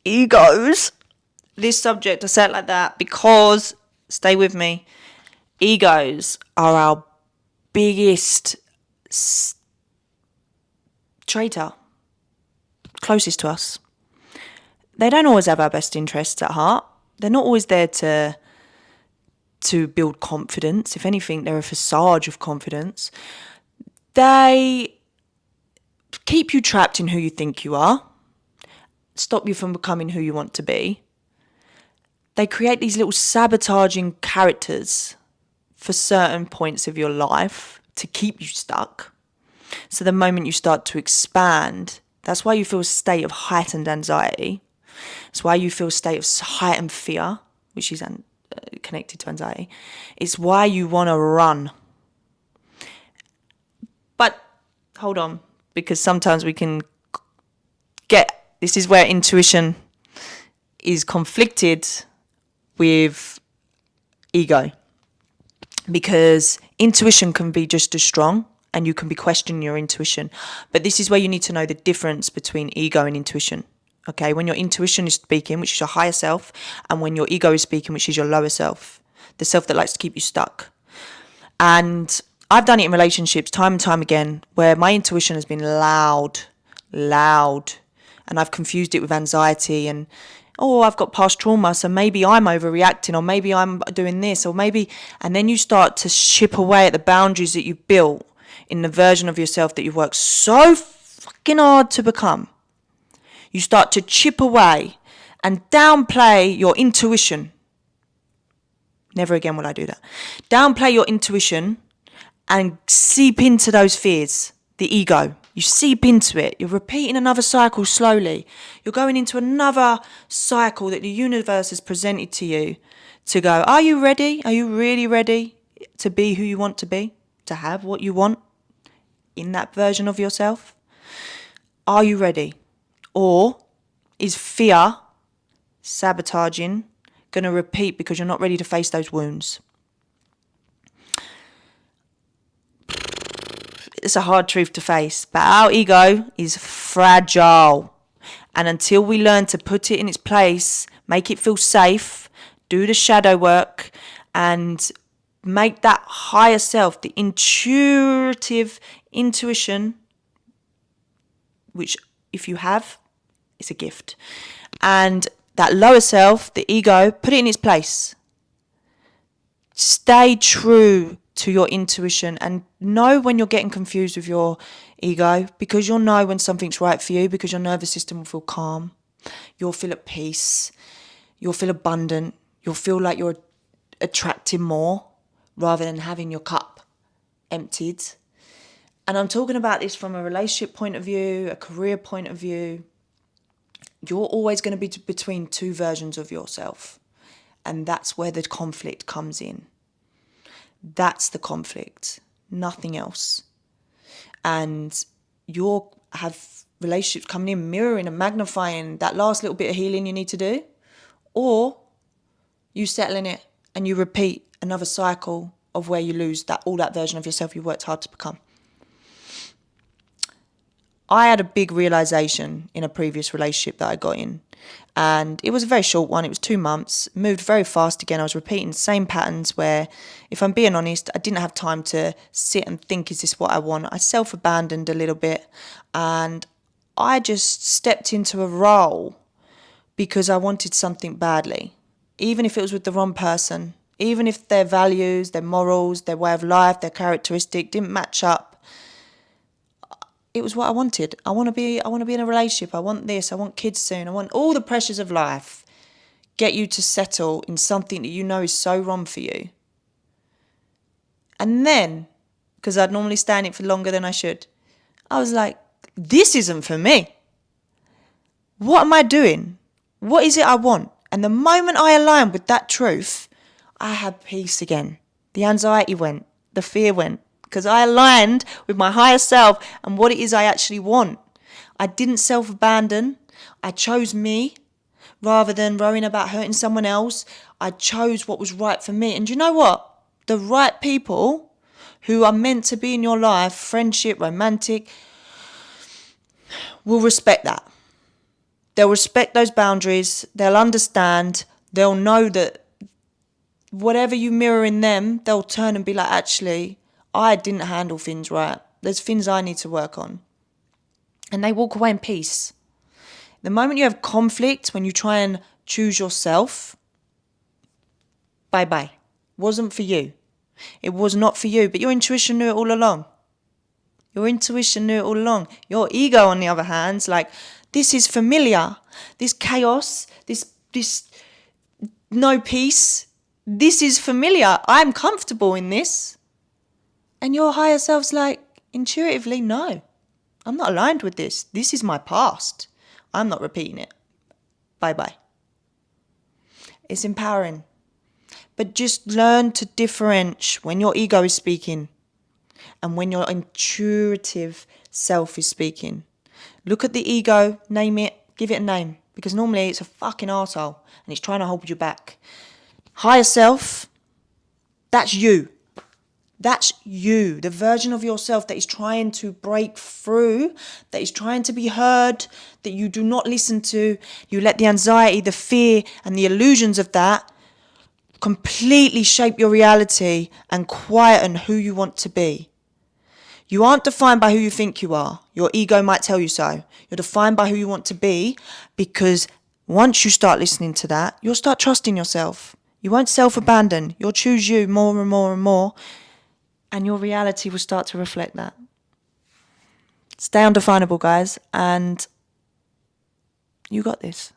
egos. This subject, I say it like that because, stay with me, egos are our biggest traitor, closest to us. They don't always have our best interests at heart. They're not always there to build confidence. If anything, they're a facade of confidence. They keep you trapped in who you think you are, stop you from becoming who you want to be. They create these little sabotaging characters for certain points of your life to keep you stuck. So the moment you start to expand, that's why you feel a state of heightened anxiety. It's why you feel a state of heightened fear, which is connected to anxiety. It's why you want to run. But hold on, because sometimes we can this is where intuition is conflicted with ego, because intuition can be just as strong and you can be questioning your intuition. But this is where you need to know the difference between ego and intuition. Okay, when your intuition is speaking, which is your higher self, and when your ego is speaking, which is your lower self, the self that likes to keep you stuck. And I've done it in relationships time and time again, where my intuition has been loud, and I've confused it with anxiety and, I've got past trauma, so maybe I'm overreacting, or maybe I'm doing this, or maybe, and then you start to chip away at the boundaries that you've built in the version of yourself that you've worked so fucking hard to become. You start to chip away and downplay your intuition. Never again will I do that. Downplay your intuition and seep into those fears, the ego. You seep into it. You're repeating another cycle slowly. You're going into another cycle that the universe has presented to you to go, are you ready? Are you really ready to be who you want to be? To have what you want in that version of yourself? Are you ready? Or is fear, sabotaging, going to repeat because you're not ready to face those wounds? It's a hard truth to face, but our ego is fragile. And until we learn to put it in its place, make it feel safe, do the shadow work, and make that higher self, the intuitive intuition, which if you have, it's a gift. And that lower self, the ego, put it in its place. Stay true to your intuition and know when you're getting confused with your ego, because you'll know when something's right for you, because your nervous system will feel calm. You'll feel at peace. You'll feel abundant. You'll feel like you're attracting more rather than having your cup emptied. And I'm talking about this from a relationship point of view, a career point of view. You're always going to be between two versions of yourself. And that's where the conflict comes in. That's the conflict, nothing else. And you'll have relationships coming in, mirroring and magnifying that last little bit of healing you need to do. Or you settle in it and you repeat another cycle of where you lose all that version of yourself you worked hard to become. I had a big realization in a previous relationship that I got in. And it was a very short one. It was 2 months. Moved very fast again. I was repeating the same patterns where, if I'm being honest, I didn't have time to sit and think, is this what I want? I self-abandoned a little bit. And I just stepped into a role because I wanted something badly. Even if it was with the wrong person. Even if their values, their morals, their way of life, their characteristic didn't match up. It was what I wanted. I want to be in a relationship. I want this. I want kids soon. I want all the pressures of life get you to settle in something that you know is so wrong for you. And then, because I'd normally stay in it for longer than I should, I was like, this isn't for me. What am I doing? What is it I want? And the moment I aligned with that truth, I had peace again. The anxiety went. The fear went. Because I aligned with my higher self and what it is I actually want. I didn't self-abandon. I chose me rather than worrying about hurting someone else. I chose what was right for me. And you know what? The right people who are meant to be in your life, friendship, romantic, will respect that. They'll respect those boundaries. They'll understand. They'll know that whatever you mirror in them, they'll turn and be like, actually, I didn't handle things right. There's things I need to work on. And they walk away in peace. The moment you have conflict, when you try and choose yourself, bye-bye. Wasn't for you. It was not for you, but your intuition knew it all along. Your intuition knew it all along. Your ego, on the other hand, is like, this is familiar. This chaos, this no peace, this is familiar. I'm comfortable in this. And your higher self's like, intuitively, no. I'm not aligned with this. This is my past. I'm not repeating it. Bye-bye. It's empowering. But just learn to differentiate when your ego is speaking and when your intuitive self is speaking. Look at the ego, name it, give it a name. Because normally it's a fucking arsehole and it's trying to hold you back. Higher self, that's you. That's you, the version of yourself that is trying to break through, that is trying to be heard, that you do not listen to. You let the anxiety, the fear, and the illusions of that completely shape your reality and quieten who you want to be. You aren't defined by who you think you are. Your ego might tell you so. You're defined by who you want to be, because once you start listening to that, you'll start trusting yourself. You won't self-abandon. You'll choose you more and more and more. And your reality will start to reflect that. Stay undefinable, guys, and you got this.